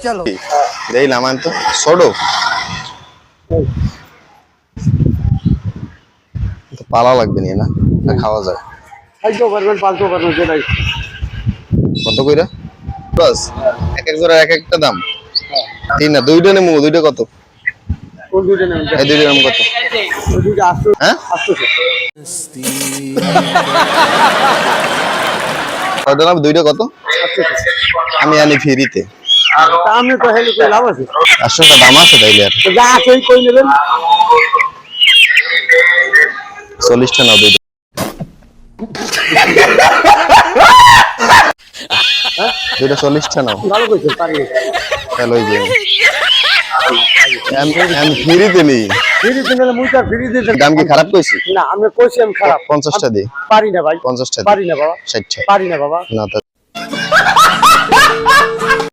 चलो দেই নামান তো ছোড়ো তো পালা লাগবে না না খাওয়া যায় খাইতে পারবেন 500 পারবেন যেটাই কত কইরা বাস এক এক জোড়া এক একটা দাম তিন না দুইটা নেমু দুইটা কত কোন দুইটা নেবেন এই দুইটা দাম কত ওই দুইটা 800 হ্যাঁ 800 কয়টা নাম দুইটা কত আমি আনি ফ্রিতে তা আমি তো হেলে কই লাভ আছে 800 টাকা দাম আছে তাইলে আর তো যা আছে ওই কই নেবেন 40 টা না দুইটা দুইটা 40 টা নাও ভালো কইছেন পারি চলো এই যে আমি ফ্রিতে নেই ফ্রি দিলে মুইটা ফ্রি দিতে দাম কি খারাপ কইছি না আমি কইছি আমি খারাপ 50 টা দি পারি না ভাই 50 টা পারি না বাবা 60 টা পারি না বাবা না তো